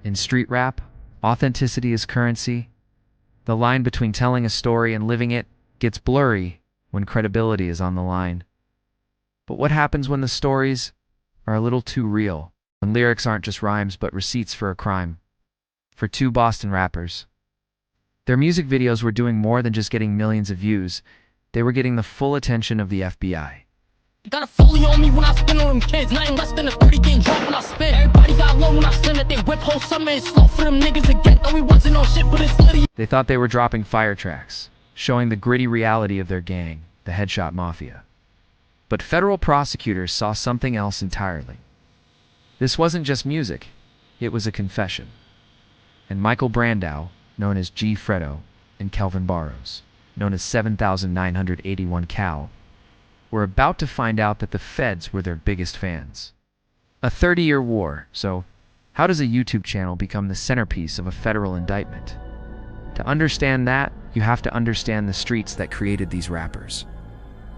In street rap, authenticity is currency. The line between telling a story and living it gets blurry when credibility is on the line. But what happens when the stories are a little too real? When lyrics aren't just rhymes but receipts for a crime? For two Boston rappers, their music videos were doing more than just getting millions of views. They were getting the full attention of the FBI. Got a fully on me when I spin on them kids. Nothing less than a 30 game drop when I spin. Everybody got low when I send it. They whip whole summer and slow for them niggas again. No, we wasn't on shit, but it's litty. They thought they were dropping fire tracks, showing the gritty reality of their gang, the Headshot Mafia. But federal prosecutors saw something else entirely. This wasn't just music, it was a confession. And Michael Brandau, known as G Fredo, and Kelvin Barrows, known as 7981 Kal, were about to find out that the feds were their biggest fans. A 30-year war, so how does a YouTube channel become the centerpiece of a federal indictment? To understand that, you have to understand the streets that created these rappers.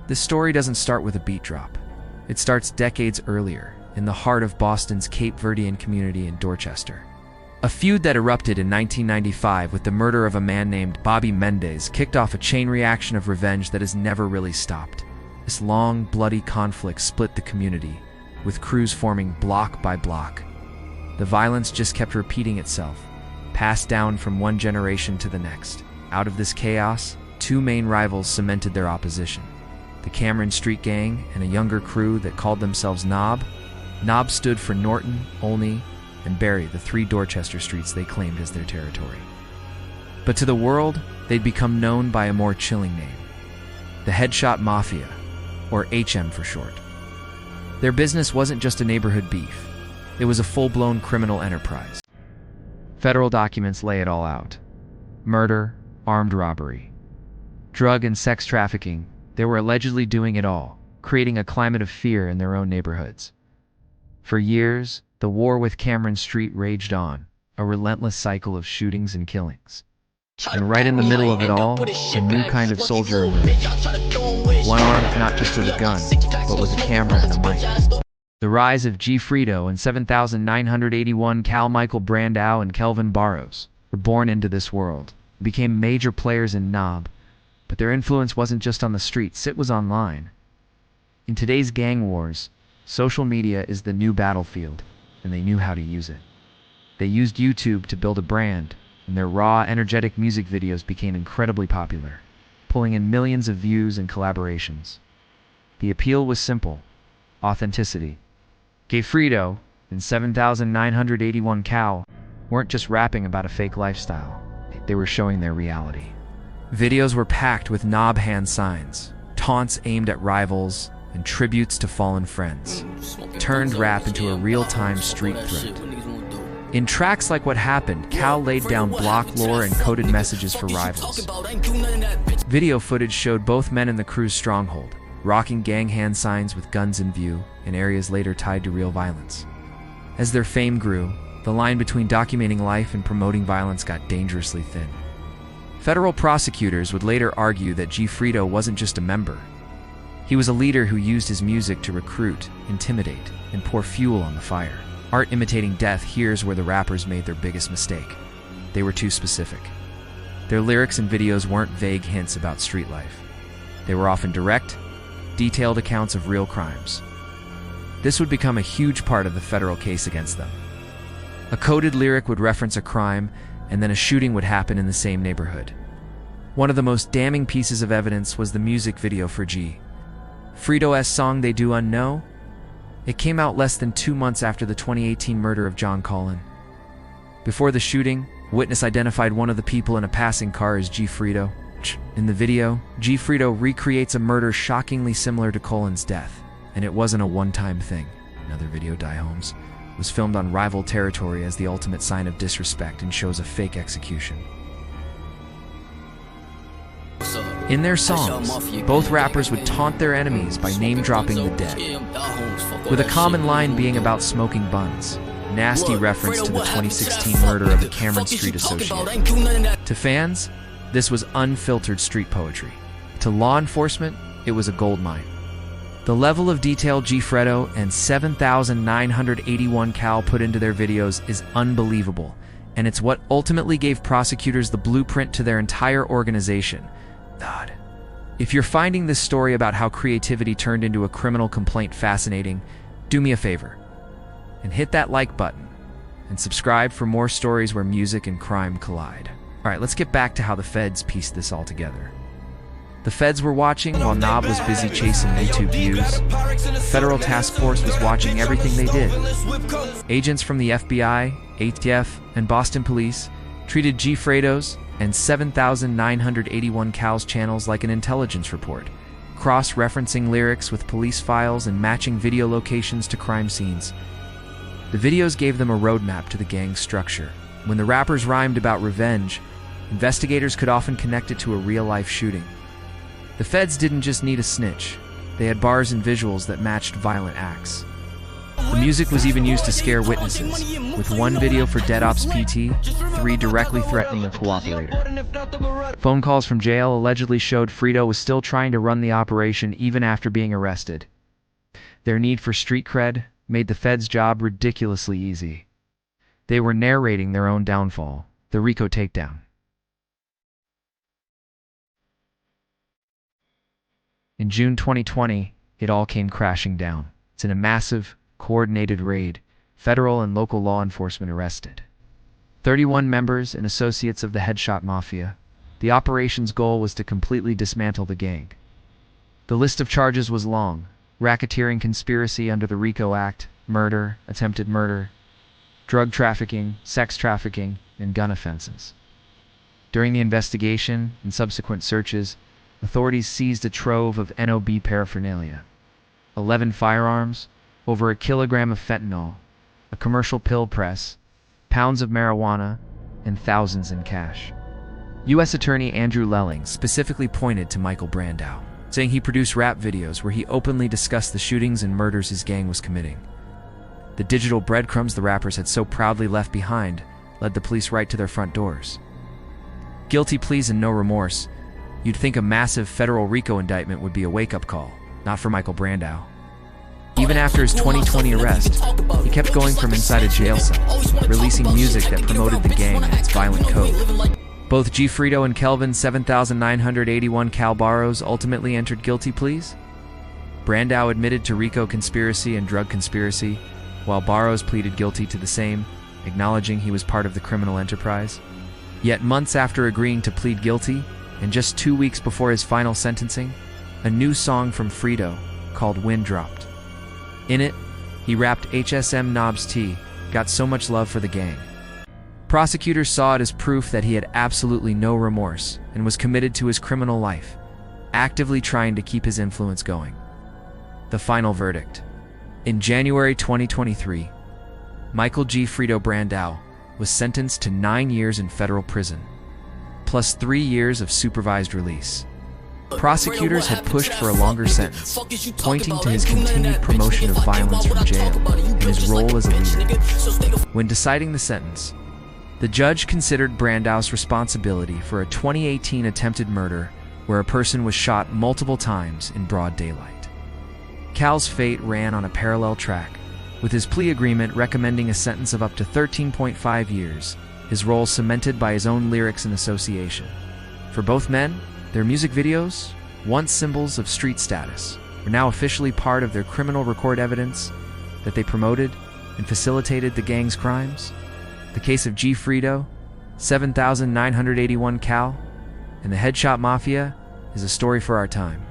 This story doesn't start with a beat drop. It starts decades earlier, in the heart of Boston's Cape Verdean community in Dorchester. A feud that erupted in 1995 with the murder of a man named Bobby Mendez kicked off a chain reaction of revenge that has never really stopped. This long, bloody conflict split the community, with crews forming block by block. The violence just kept repeating itself, passed down from one generation to the next. Out of this chaos, two main rivals cemented their opposition: the Cameron Street Gang and a younger crew that called themselves N.O.B. N.O.B stood for Norton, Olney, and Barry, the three Dorchester streets they claimed as their territory. But to the world, they'd become known by a more chilling name: the Headshot Mafia, or HM for short. Their business wasn't just a neighborhood beef. It was a full-blown criminal enterprise. Federal documents lay it all out. Murder, armed robbery, drug and sex trafficking. They were allegedly doing it all, creating a climate of fear in their own neighborhoods. For years, the war with Cameron Street raged on, a relentless cycle of shootings and killings. And right in the middle of it all, a new kind of soldier emerged. One armed not just with a gun, but with a camera and a mic. The rise of G Fredo and 7981 Kal. Michael Brandau and Kelvin Barrows were born into this world, became major players in N.O.B, but their influence wasn't just on the streets, it was online. In today's gang wars, social media is the new battlefield, and they knew how to use it. They used YouTube to build a brand, and their raw, energetic music videos became incredibly popular, pulling in millions of views and collaborations. The appeal was simple: authenticity. G Fredo and 7981 Kal weren't just rapping about a fake lifestyle, they were showing their reality. Videos were packed with N.O.B hand signs, taunts aimed at rivals, and tributes to fallen friends, turned rap into a real-time street threat. In tracks like What Happened, Kal laid down block lore and coded messages for rivals. Video footage showed both men in the crew's stronghold, rocking gang hand signs with guns in view in areas later tied to real violence. As their fame grew, the line between documenting life and promoting violence got dangerously thin. Federal prosecutors would later argue that G Fredo wasn't just a member. He was a leader who used his music to recruit, intimidate, and pour fuel on the fire. Art imitating death, here's where the rappers made their biggest mistake. They were too specific. Their lyrics and videos weren't vague hints about street life. They were often direct, detailed accounts of real crimes. This would become a huge part of the federal case against them. A coded lyric would reference a crime, and then a shooting would happen in the same neighborhood. One of the most damning pieces of evidence was the music video for G Fredo's song They Do Know. It came out less than 2 months after the 2018 murder of John Cullen. Before the shooting, a witness identified one of the people in a passing car as G Fredo. In the video, G Fredo recreates a murder shockingly similar to Cullen's death, and it wasn't a one-time thing. Another video, Die Homes, was filmed on rival territory as the ultimate sign of disrespect and shows a fake execution. In their songs, both rappers would taunt their enemies by name-dropping the dead, with a common line being about smoking buns, nasty reference to the 2016 murder of a Cameron Street associate. To fans, this was unfiltered street poetry. To law enforcement, it was a goldmine. The level of detail G Fredo and 7,981 Kal put into their videos is unbelievable, and it's what ultimately gave prosecutors the blueprint to their entire organization. God. If you're finding this story about how creativity turned into a criminal complaint fascinating, do me a favor and hit that like button and subscribe for more stories where music and crime collide. All right, let's get back to how the feds pieced this all together. The feds were watching while N.O.B was busy chasing YouTube views. The federal task force was watching everything they did. Agents from the FBI, ATF, and Boston police treated G Fredo's and 7,981 Kal's channels like an intelligence report, cross-referencing lyrics with police files and matching video locations to crime scenes. The videos gave them a roadmap to the gang's structure. When the rappers rhymed about revenge, investigators could often connect it to a real-life shooting. The feds didn't just need a snitch. They had bars and visuals that matched violent acts. The music was even used to scare witnesses, with one video for Dead Ops PT, 3 directly threatening a cooperator. Phone calls from jail allegedly showed Fredo was still trying to run the operation even after being arrested. Their need for street cred made the feds' job ridiculously easy. They were narrating their own downfall, the RICO takedown. In June 2020, it all came crashing down. In a massive, coordinated raid, federal and local law enforcement arrested 31 members and associates of the Headshot Mafia. The operation's goal was to completely dismantle the gang. The list of charges was long: racketeering conspiracy under the RICO Act, murder, attempted murder, drug trafficking, sex trafficking, and gun offenses. During the investigation and subsequent searches, authorities seized a trove of N.O.B paraphernalia: 11 firearms, over a kilogram of fentanyl, a commercial pill press, pounds of marijuana, and thousands in cash. U.S. Attorney Andrew Lelling specifically pointed to Michael Brandau, saying he produced rap videos where he openly discussed the shootings and murders his gang was committing. The digital breadcrumbs the rappers had so proudly left behind led the police right to their front doors. Guilty pleas and no remorse. You'd think a massive federal RICO indictment would be a wake-up call, not for Michael Brandau. Even after his 2020 arrest, he kept going from inside a jail cell, releasing music that promoted the gang and its violent code. Both G Fredo and Kelvin's 7,981 Kal Barrows ultimately entered guilty pleas. Brandau admitted to RICO conspiracy and drug conspiracy, while Barrows pleaded guilty to the same, acknowledging he was part of the criminal enterprise. Yet months after agreeing to plead guilty, and just 2 weeks before his final sentencing, a new song from Fredo, called Wind, dropped. In it, he rapped HSM N.O.B's T, got so much love for the gang. Prosecutors saw it as proof that he had absolutely no remorse and was committed to his criminal life, actively trying to keep his influence going. The final verdict. In January 2023, Michael G. Fredo Brandau was sentenced to 9 years in federal prison, plus 3 years of supervised release. Prosecutors had pushed for a longer sentence, pointing to his continued promotion of violence from jail and his role as a leader. When deciding the sentence, the judge considered Brandau's responsibility for a 2018 attempted murder where a person was shot multiple times in broad daylight. Kal's fate ran on a parallel track, with his plea agreement recommending a sentence of up to 13.5 years, his role cemented by his own lyrics and association. For both men, their music videos, once symbols of street status, were now officially part of their criminal record evidence that they promoted and facilitated the gang's crimes. The case of G Fredo, 7,981 Kal, and the Headshot Mafia is a story for our time.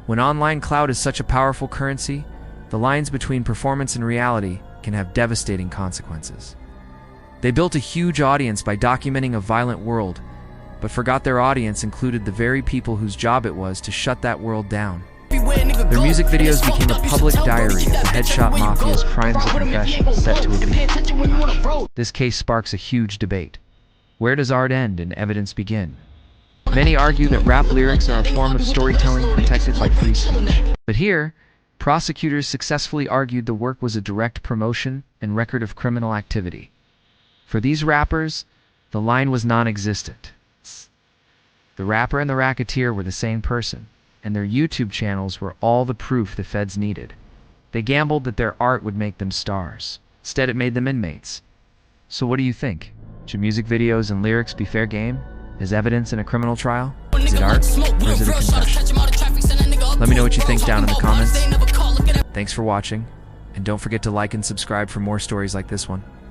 When online clout is such a powerful currency, the lines between performance and reality can have devastating consequences. They built a huge audience by documenting a violent world, but forgot their audience included the very people whose job it was to shut that world down. Their music videos became a public diary of the Headshot Mafia's crimes and confessions set to a beat. This case sparks a huge debate. Where does art end and evidence begin? Many argue that rap lyrics are a form of storytelling protected by free speech. But here, prosecutors successfully argued the work was a direct promotion and record of criminal activity. For these rappers, the line was non-existent. The rapper and the racketeer were the same person, and their YouTube channels were all the proof the feds needed. They gambled that their art would make them stars. Instead, it made them inmates. So what do you think? Should music videos and lyrics be fair game? Is evidence in a criminal trial? Is it art, or is it a confession? Let me know what you think down in the comments. Thanks for watching, and don't forget to like and subscribe for more stories like this one.